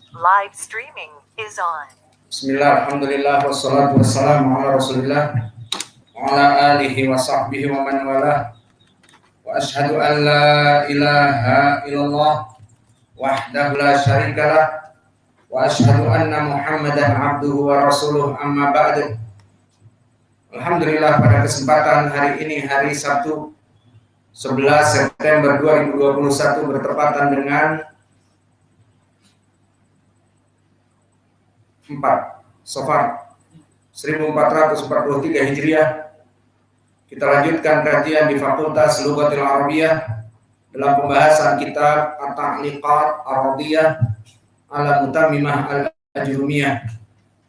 Live streaming is on. Bismillah, alhamdulillah, wassalatu wassalamu ala rasulillah wa ala alihi wa sahbihi wa man wala wa ashhadu an la ilaha illallah wahdahu la syarikalah wa ashhadu anna muhammadan abduhu wa rasuluh amma ba'du. Alhamdulillah, pada kesempatan hari ini, hari Sabtu 11 September 2021 bertepatan dengan 4 Safar 1443 Hijriah. Kita lanjutkan kajian di Fakultas Lughatil Arabiyah dalam pembahasan kitab At-Ta'liqat Ar-Radiyah ala Mutammimah Al-Ajrumiyah,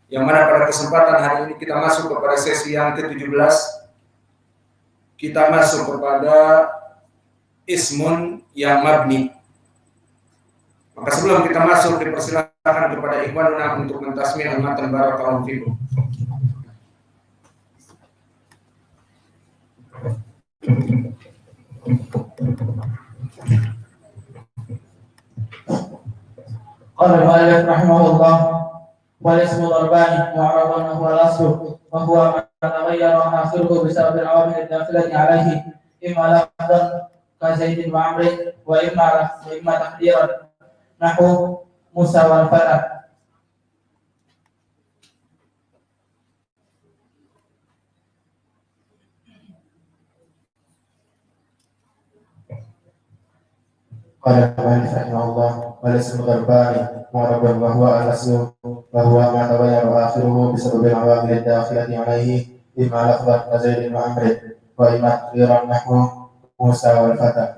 yang mana pada kesempatan hari ini kita masuk kepada sesi yang ke-17. Kita masuk kepada ismun yang mabni. Maka sebelum kita masuk, dipersilakan kepada ikhwanuna untuk mentasmi al-matan. Barakallahu fikum. قال المؤلف رحمه الله: والاسم ضربان معرب وهو الاصل وهو ما تغير اخره بسبب العوامل الداخله عليه، اما لفظا كزيد وعمر واما تقديرا نحو موسى والفتى. قال المؤلف رحمه الله: والاسم ضربان معرب وهو الاصل وهو ما تغير اخره بسبب العوامل الداخله عليه، اما لفظا كزيد وعمر واما تقديرا نحو موسى والفتى.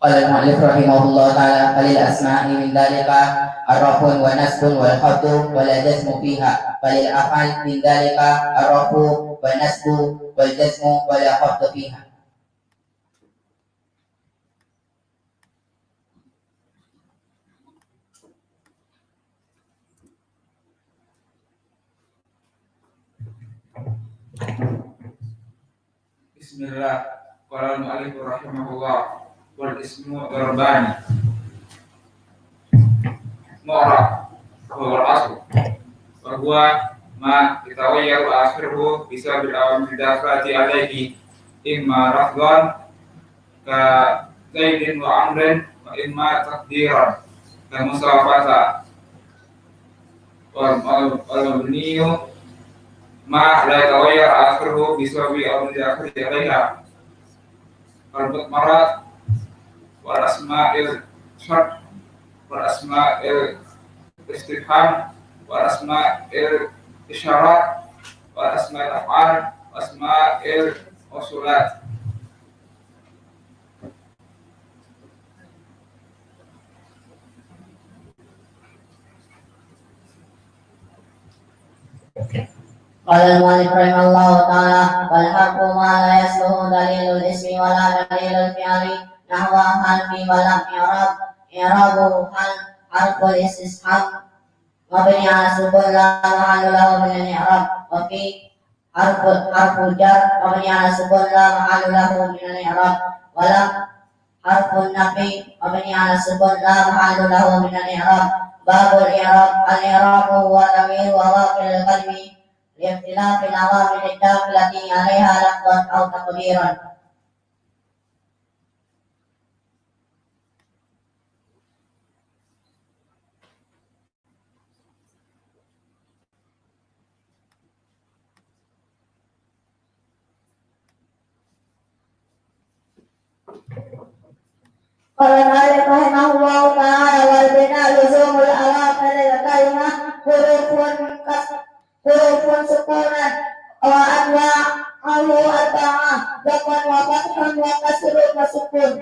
قال المؤلف رحمه الله تعالى: فللأسماء من ذلك الرفع ونسب والخفض ولا جزم فيها، فللأفعال من ذلك الرفع والنسب والجزم ولا خفض فيها. Bismillah. Qala al-mu'allif rahimahullah: wal ismu darbani mu'rab wa wal asl wa huwa ma yatawayyaru akhiruhu bisa bil awamil dakhilati alayhi, imma rafdhan ka zaidin wa amrin wa imma taqdiran ka musafata wal mabniyu ma la yatawayyar akhiruhu bisa bil awamil dakhilati alayha al-mutmarat wal asma'il syart wal asma'il istifham wal asma'il isyarat wal asma'il af'al wal asma'il usulat. قال المؤلف رحمه الله تعالى: والحرف ما لا يصلح دليل الاسم ولا دليل الفعل، نحو هل في ولم يعرب إعرابه هل حرف الاستفهام مبني على السكون لا محل له من الإعراب، وفي حرف الجر مبني على السكون لا محل له من الإعراب، ولم حرف النفي مبني على السكون لا محل له من الإعراب. باب الإعراب هو تغيير أواخر الكلمة لاختلاف العوامل الداخلة عليها لفظا أو تقديرا. قال المؤلف رحمه الله تعالى: والبناء لزوم الأواخر الكلمة حروف سكونا وأنواعه أربعة: ضم وفتح وكسر وسكون.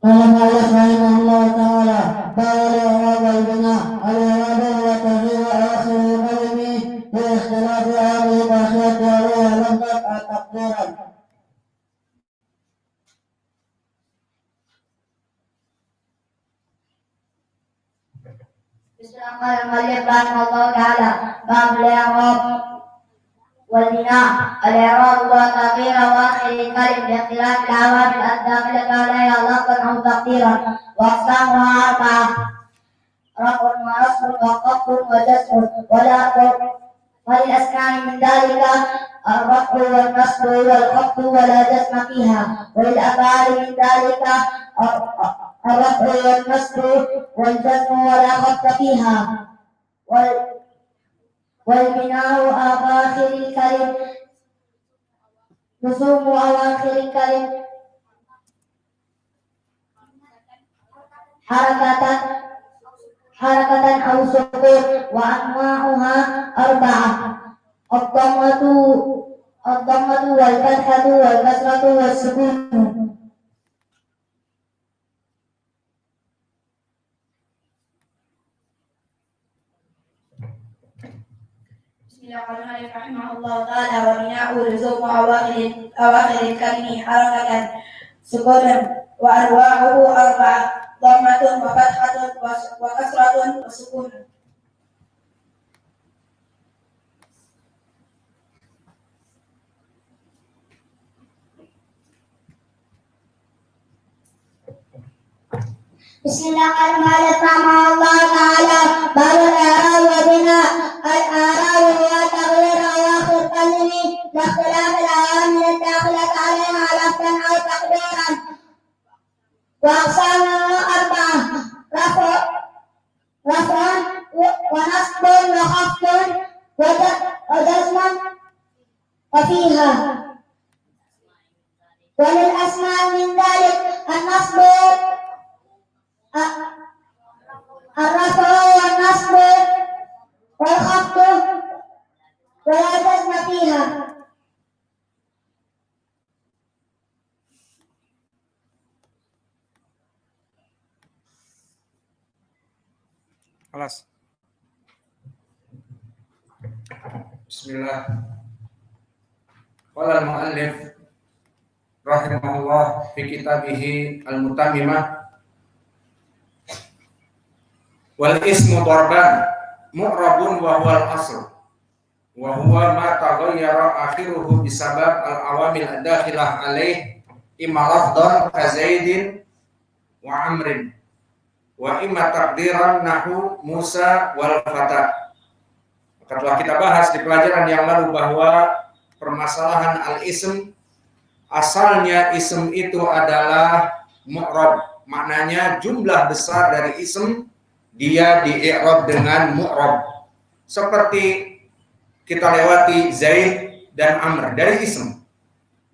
قال المؤلف رحمه الله تعالى: قال الإعراب والبناء. الإعراب هو تغيير آخر الكلمة باختلاف هذه الأشياء عليها لفظا تقديرا. قال المؤلف رحمه الله تعالى: باب الإعراب والبناء. الإعراب هو تغيير أواخر الكلم باختلاف العوامل الداخلة عليها لفظا أو تقديرا، وأقسامها أربعة: رفع ونصب وخفض وجزم. وللأسماء من ذلك الرفع والنصب والخفض ولا جزم فيها، وللأفعال من ذلك الرفع والنصب والجزم ولا خفض فيها. والبناء أواخر الكلم لزوم أواخر الكلم حركة أو سكون، وأنواعها أربعة: الضمة والفتحة والكسرة والسكون. بسم الله الرحمن الرحيم رحمه الله تعالى: وبناء لزوم أواخر الكلم حركة سكونا، وأنواعه أربعة: ضمة وفتحة وكسرة وسكون. بسم الله الرحمن الرحيم الله تعالى: باب الإعراب وبناء. الإعراب هو تغيير أواخر الكلم لاختلاف العوامل الداخلة عليها لفظا أو تقديرا، وأقسامه أربعة: رفع ونصب وخفض وجزم وفيها. وللأسماء من ذلك النصب الرفع والنصب والخفض ولا جزم فيها. خلاص. Bismillah. Qala al-muallif rahimahullah fi kitabihi al-mutammimah: wal ismu darban mu'rabun wa huwa al-asl wa huwa ma taghayyara akhiruhu bisabab al-awamil ad-dakhilah alaih imma lafdhan ka Zaidin wa Amrin wa imma taqdiran nahu Musa wal Fata. Maka telah kita bahas di pelajaran yang lalu bahwa permasalahan al-ism, asalnya ism itu adalah mu'rab, maknanya jumlah besar dari ism dia di-i'rab dengan mu'rab. Seperti kita lewati Zaid dan Amr dari ism.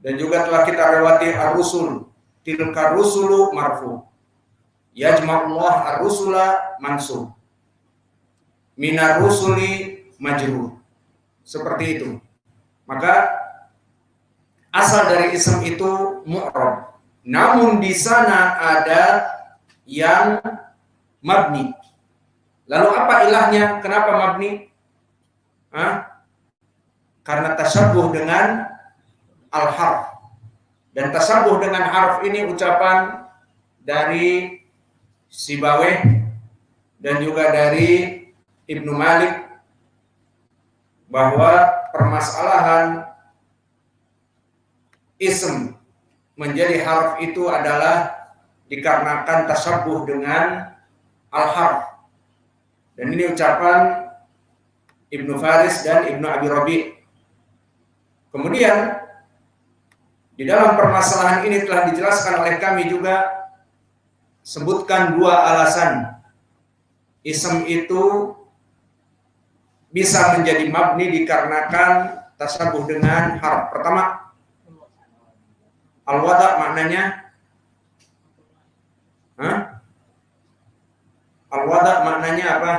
Dan juga telah kita lewati ar-rusul, tilka rusulu marfu. Yajma'ullah ar-rusula mansub. Minar rusuli majrur. Seperti itu. Maka asal dari ism itu mu'rab. Namun di sana ada yang mabni. Lalu apa ilahnya? Kenapa mabni? Karena tasabbuh dengan al-harf. Dan tasabbuh dengan harf ini ucapan dari Sibawayh dan juga dari Ibnu Malik bahwa permasalahan ism menjadi harf itu adalah dikarenakan tasabbuh dengan al-harf. Dan ini ucapan Ibnu Faris dan Ibnu Abi Rabi'. Kemudian di dalam permasalahan ini telah dijelaskan oleh kami juga, sebutkan dua alasan ism itu bisa menjadi mabni dikarenakan tasabbuh dengan harf. Pertama, al-wada' maknanya al-wada' maknanya apa?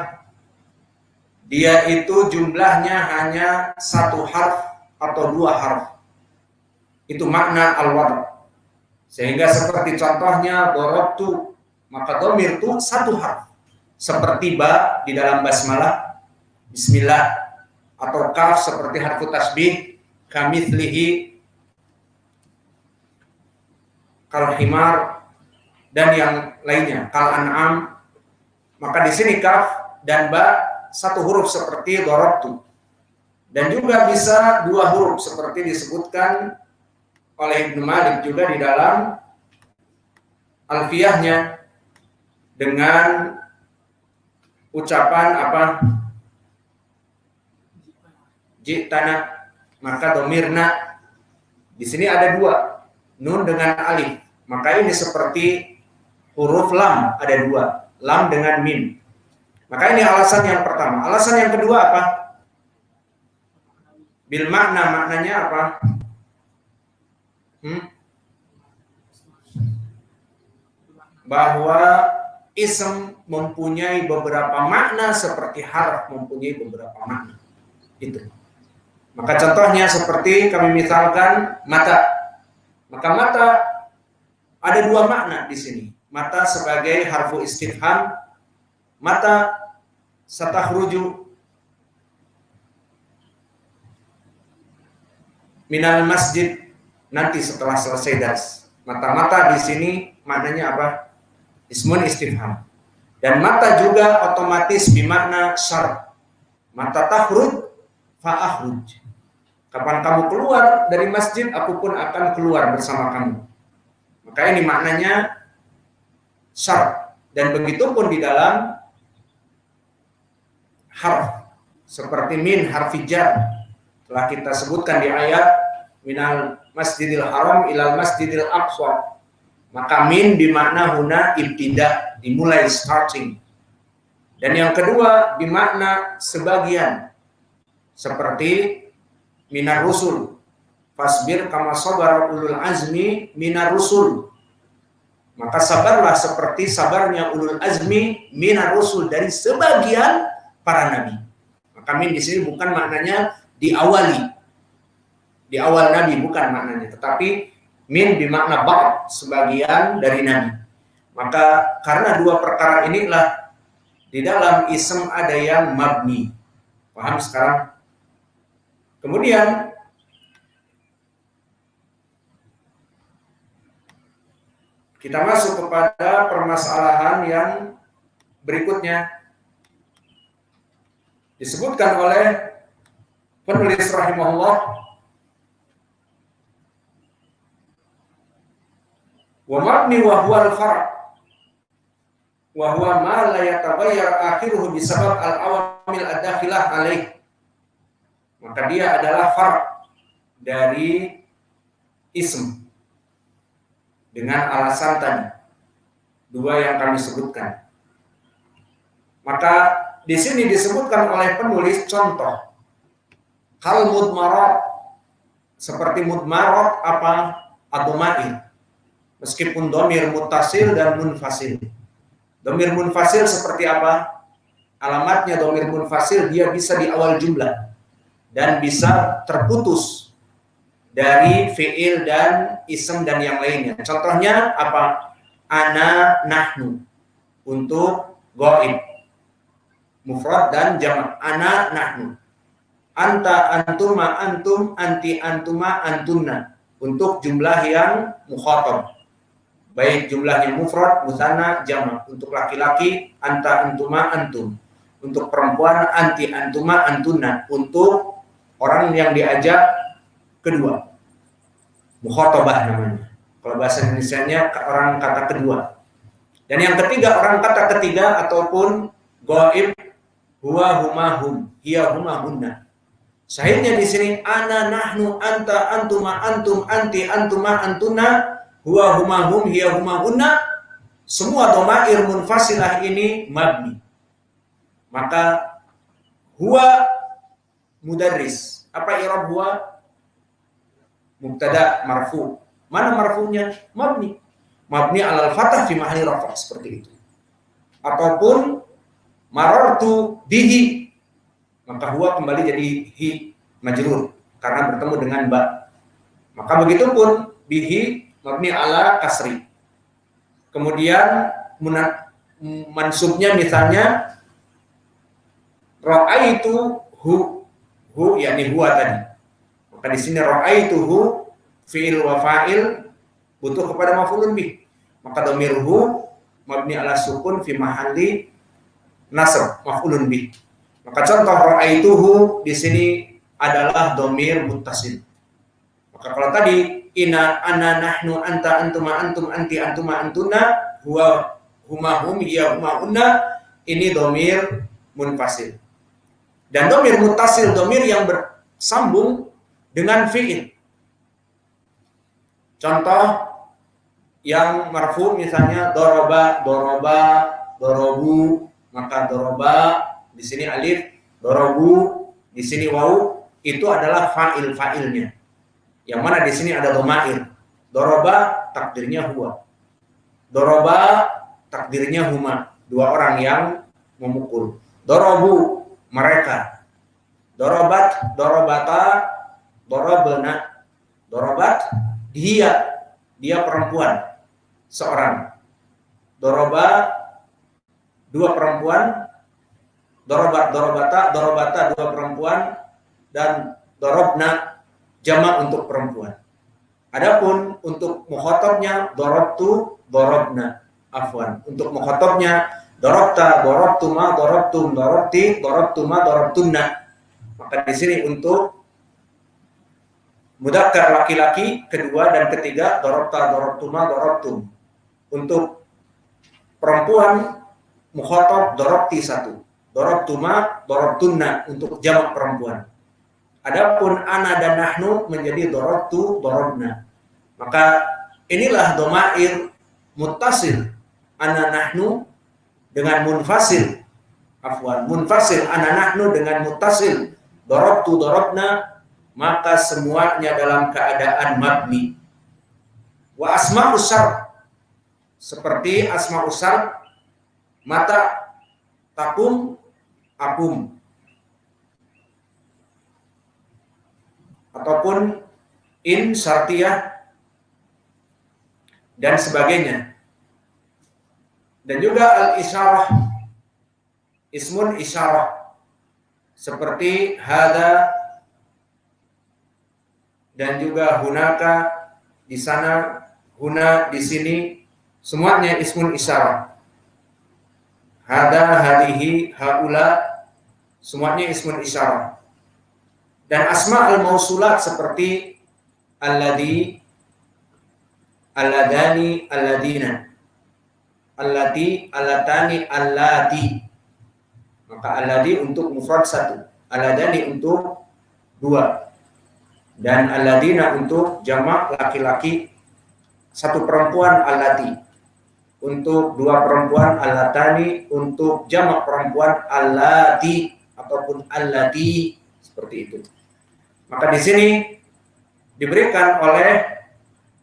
Dia itu jumlahnya hanya satu harf atau dua harf. Itu makna al-wada'. Sehingga seperti contohnya darabtu, maka dhamir itu satu harf. Seperti ba di dalam basmalah, bismillah, atau kaf seperti harfu tasbih, kamitslihi, kal himar, dan yang lainnya, kal an'am. Maka di sini kaf dan ba satu huruf seperti darabtu. Dan juga bisa dua huruf seperti disebutkan oleh Ibnu Malik juga di dalam alfiyahnya dengan ucapan apa? Jitana, maka domirna. Di sini ada dua, nun dengan alif. Maka ini seperti huruf lam, ada dua, lam dengan mim. Maka ini alasan yang pertama. Alasan yang kedua apa? Bil makna, maknanya apa? Bahwa ism mempunyai beberapa makna seperti harf mempunyai beberapa makna. Itu. Maka contohnya seperti kami misalkan mata. Maka mata ada dua makna di sini. Mata sebagai harfu istifham, mata satakhruju minal masjid, nanti setelah selesai dars. Mata-mata di sini maknanya apa? Ismun istifham. Dan mata juga otomatis bermakna syarat. Mata takhruj fa akhruj. Kapan kamu keluar dari masjid, aku pun akan keluar bersama kamu. Maka ini maknanya syarat. Dan begitu pun di dalam harf seperti min harfi jar telah kita sebutkan di ayat minal masjidil haram ilal masjidil aqsa. Maka min bimakna huna ibtida, dimulai, starting. Dan yang kedua bimakna sebagian seperti minar rusul, fasbir kama sabara ulul azmi minar rusul. Maka sabarlah seperti sabarnya ulul azmi minar rusul, dari sebagian para nabi. Maka min di sini bukan maknanya diawali, di awal nabi, bukan maknanya, tetapi min bimakna ba'd, sebagian dari nabi. Maka karena dua perkara inilah di dalam ism ada yang mabni. Paham sekarang? Kemudian kita masuk kepada permasalahan yang berikutnya. Disebutkan oleh penulis rahimahullah, wa mabni wa huwa al-far' wa huwa ma la yataghayyar akhiruhu bisabab al-awamil ad-dakhilah alaih. Maka dia adalah far' dari ism dengan alasan tadi dua yang kami sebutkan. Maka di sini disebutkan oleh penulis contoh kal mudmarat, seperti mudmarat apa? Ad-dhamair. Meskipun domir muttasil dan munfasil. Domir munfasil seperti apa? Alamatnya domir munfasil, dia bisa di awal jumlah dan bisa terputus dari fi'il dan ism dan yang lainnya. Contohnya apa? Ana, nahnu, untuk ghaib, mufrad dan jamak. Ana, nahnu. Anta, antuma, antum, anti, antuma, antunna, untuk jumlah yang mukhatab, baik jumlahnya mufrad, mutsanna, jamak. Untuk laki-laki anta, antuma, antum. Untuk perempuan anti, antuma, antunna. Untuk orang yang diajak kedua, mukhatabah namanya. Kalau bahasa Indonesianya orang kata kedua. Dan yang ketiga, orang kata ketiga ataupun ghaib, huwa, huma, hum, hiya, huma, hunna. Sahihnya di sini ana, nahnu, anta, antuma, antum, anti, antuma, antunna, huwa, huma, hum, hiya, huma, hunna. Semua dhamair munfasilah ini mabni. Maka huwa mudarris. Apa i'rab huwa? Mubtada marfu. Mana marfunya? Mabni. Mabni alal fathah fi mahalli rafa', seperti itu. Ataupun marartu bihi, maka huwa kembali jadi hi majrur karena bertemu dengan ba. Maka begitu pun bihi mabni ala kasri. Kemudian mansubnya misalnya ra'aitu hu yakni huwa tadi. Maka di sini ra'aituhu fi'il wa fa'il butuh kepada maf'ulun bih. Maka dhamir hu mabni ala sukun fi mahalli nasab maf'ulun bih. Maka contoh ra'aituhu di sini adalah dhamir muttasil. Maka kalau tadi ina ana nahnu anta antuma antum anti antuma antuna huwa huma hum hiya huma unna, ini dhamir munfasil. Dan dhamir muttasil dhamir yang bersambung dengan fi'il. Contoh yang marfu misalnya doroba, dorobu, maka doroba di sini alif, dorobu di sini waw, itu adalah fa'ilnya. Yang mana di sini ada dhamair. Doroba takdirnya huwa. Doroba takdirnya huma. Dua orang yang memukul. Dorobu mereka. Dorobat, dorobata, dorobena. Dorobat dia perempuan seorang. Doroba dua perempuan. Dorobat, dorobata dua perempuan, dan dorobna jamak untuk perempuan. Adapun untuk mukhatabnya dorobtu, dorobna, afwan. Untuk mukhatabnya dorobta, dorobtuma, dorobtum, dorobti, dorobtuma, dorobtumna. Maka di sini untuk mudzakkar laki-laki kedua dan ketiga dorobta, dorobtuma, dorobtum. Untuk perempuan mukhatab dorobti satu, dorobtuma, dorobtunna untuk jamak perempuan. Adapun ana dan nahnu menjadi dorobtu, dorobna. Maka inilah dhamair muttasil ana nahnu dengan munfasil. Afwan, munfasil ana nahnu dengan muttasil dorobtu, dorobna, maka semuanya dalam keadaan mabni. Wa asma'us syart, seperti asma'us syart, mata, takum, akum, ataupun in syartiyah dan sebagainya. Dan juga al-isyarah, ismun isyarah, seperti hada dan juga hunaka, di sana, huna di sini, semuanya ismun isyarah. Hada, hadihi, haula, semuanya ismun isyarah. Dan asma al-mausulat seperti alladhi, alladani, alladina, allati, allatani, allati. Maka alladhi untuk mufrad satu, alladani untuk dua, dan alladina untuk jamak laki-laki satu perempuan allati, untuk dua perempuan allatani, untuk jamak perempuan allati ataupun allati, seperti itu. Maka di sini diberikan oleh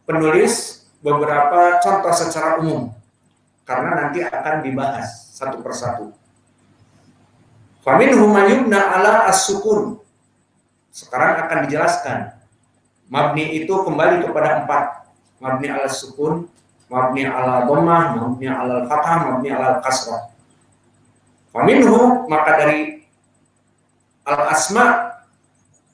penulis beberapa contoh secara umum karena nanti akan dibahas satu persatu. Faminhum man yubna ala as-sukun. Sekarang akan dijelaskan. Mabni itu kembali kepada 4. Mabni ala sukun, mabni ala dhammah, mabni ala fathah, mabni ala kasrah. Faminhum, maka dari al-asma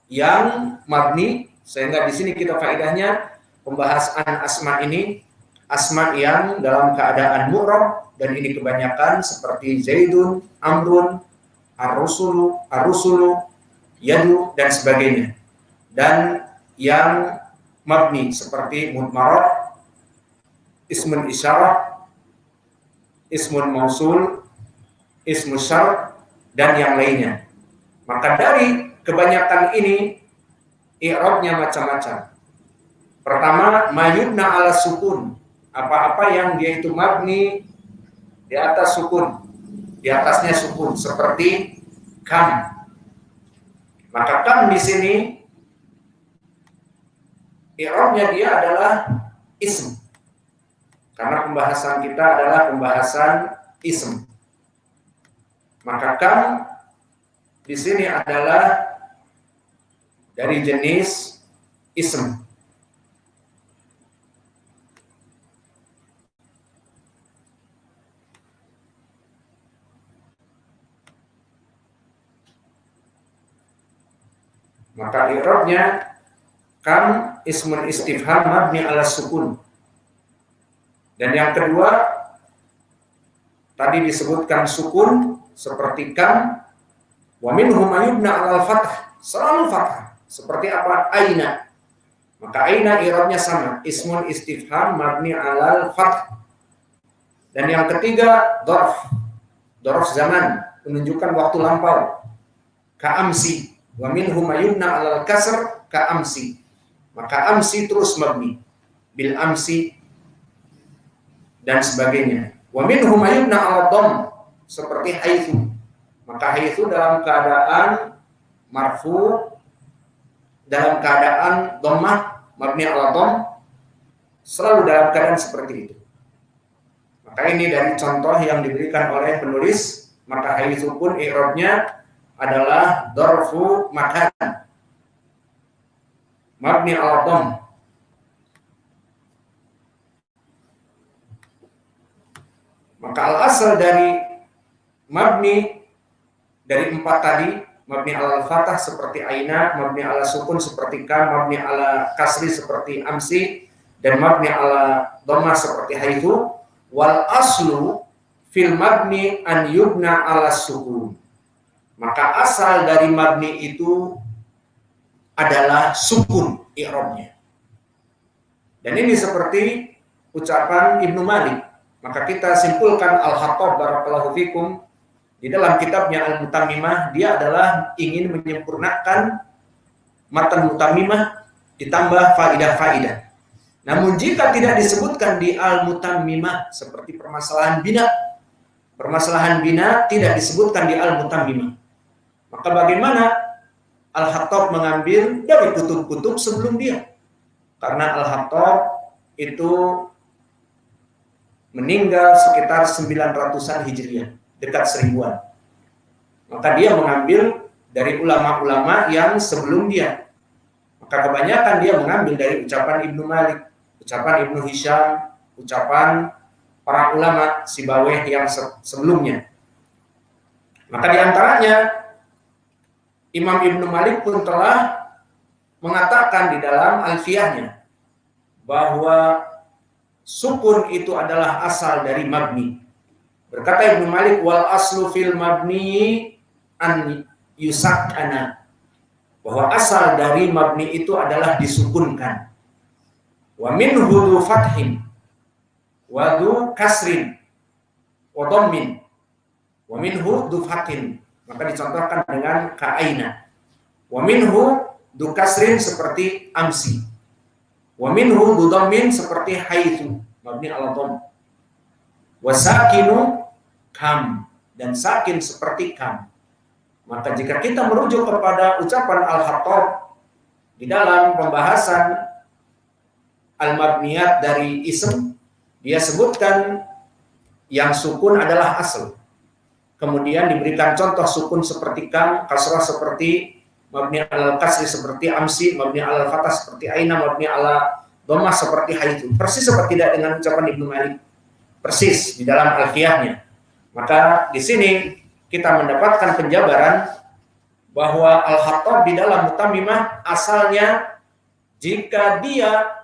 yang mabni, sehingga di sini kita faedahnya pembahasan asma ini, asma yang dalam keadaan mu'rab, dan ini kebanyakan seperti Zaidun, Amrun, Ar-Rusulu, Yadu, dan sebagainya. Dan yang mabni seperti mudmarat, ismun isyarah, ismun mausul, ismun syart, dan yang lainnya. Maka dari kebanyakan ini i'rabnya macam-macam. Pertama, mayubna ala sukun, apa-apa yang dia itu mabni di atas sukun, di atasnya sukun, seperti kam. Maka kam di sini i'rabnya dia adalah ism. Karena pembahasan kita adalah pembahasan ism. Maka kam di sini adalah dari jenis ism. Maka i'rabnya kam ismun istifham mabni ala sukun. Dan yang kedua, tadi disebutkan sukun seperti kam, wa minhum yubna 'alal fathah, selalu fathah. Seperti apa? Aina. Maka aina i'rabnya sama, ismun istifham mabni 'alal fath. Dan yang ketiga, dzarf zaman, menunjukkan waktu lampau. Ka'amsi, wa minhum yubna 'alal kasr ka'amsi. Maka amsi terus mabni bil amsi dan sebagainya. Wa minhum yubna 'alal dhamm, seperti haitsu. Maka haitsu dalam keadaan marfu, dalam keadaan dhammah mabni 'ala dhamm, selalu dalam keadaan seperti itu. Maka ini dari contoh yang diberikan oleh penulis. Maka haitsu pun i'rabnya adalah dzarfu makan mabni 'ala dhamm. Maka al-asal dari mabni dari 4 tadi, mabni 'alal fathah seperti aina, mabni 'ala sukun seperti kam, mabni 'ala kasri seperti amsi, dan mabni 'ala dhammah seperti haitsu. Wal aslu fil mabni an yubna 'ala sukun. Maka asal dari mabni itu adalah sukun i'rabnya. Dan ini seperti ucapan Ibnu Malik. Maka kita simpulkan Al-Khattab barakallahu fikum di dalam kitabnya Al-Mutammimah, dia adalah ingin menyempurnakan matan Mutammimah ditambah faidah-faidah. Namun jika tidak disebutkan di Al-Mutammimah seperti permasalahan bina tidak disebutkan di Al-Mutammimah, maka bagaimana Al-Khattab mengambil dari kutub-kutub sebelum dia? Karena Al-Khattab itu meninggal sekitar 900-an Hijriah, dekat 1000-an. Maka dia mengambil dari ulama-ulama yang sebelum dia. Maka kebanyakan dia mengambil dari ucapan Ibnu Malik, ucapan Ibnu Hisham, ucapan para ulama Sibawayh yang sebelumnya. Maka diantaranya Imam Ibnu Malik pun telah mengatakan di dalam Alfiyahnya bahwa sukun itu adalah asal dari mabni. Berkata Ibnu Malik, wal aslu fil mabni an yusakkana, bahwa asal dari mabni itu adalah disukunkan. Wa minhu du fathin wa du kasrin wa dhammin. Wa minhu du fathin, maka dicontohkan dengan ka'aina. Wa minhu du kasrin seperti amsi. Wa minhu du dhammin seperti haitsu mabni 'ala dhamm. Wa sakinu kam, dan sakin seperti kam. Maka jika kita merujuk kepada ucapan Al-Khattab di dalam pembahasan al-mabniyat dari ism, dia sebutkan yang sukun adalah asal. Kemudian diberikan contoh sukun seperti kam, kasrah seperti mabni 'alal kasri seperti amsi, mabni 'alal fathah seperti aina, mabni 'ala dhammah seperti haitsu. Persis seperti tidak dengan ucapan Ibnu Malik. Persis di dalam Alfiyahnya. Maka di sini kita mendapatkan penjabaran bahwa Al-Khattab di dalam Mutammimah asalnya jika dia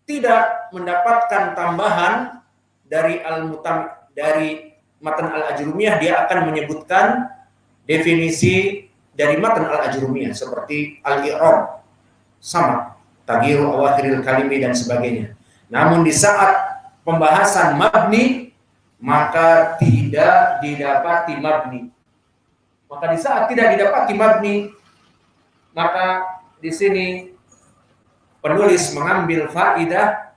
tidak mendapatkan tambahan dari dari matan Al-Ajrumiyah, dia akan menyebutkan definisi dari matan Al-Ajrumiyah seperti al-i'rab, sama, tagyiru awakhiril kalimi dan sebagainya. Namun di saat pembahasan mabni maka tidak didapati mabni. Maka di saat tidak didapati mabni, maka di sini penulis mengambil faidah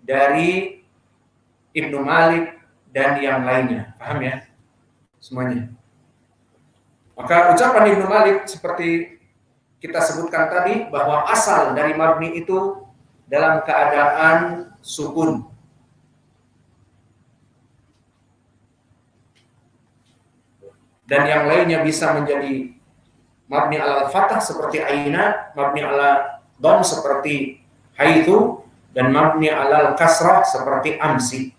dari Ibnu Malik dan yang lainnya. Paham ya? Semuanya. Maka ucapan Ibnu Malik seperti kita sebutkan tadi bahwa asal dari mabni itu dalam keadaan sukun. Dan yang lainnya bisa menjadi mabni 'alal fathah seperti aina, mabni 'ala dhamm seperti haitsu, dan mabni 'alal kasrah seperti amsi.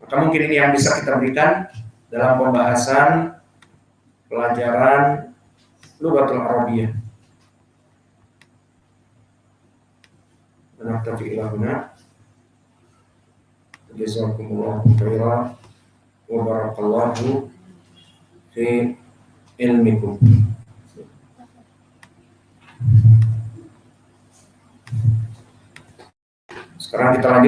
Maka mungkin ini yang bisa kita berikan dalam pembahasan pelajaran Lughatul Arabiyyah. Naktafi ila huna. Jazakumullahu khairan wa barakallahu fi ilmikum. Sekarang kita lanjut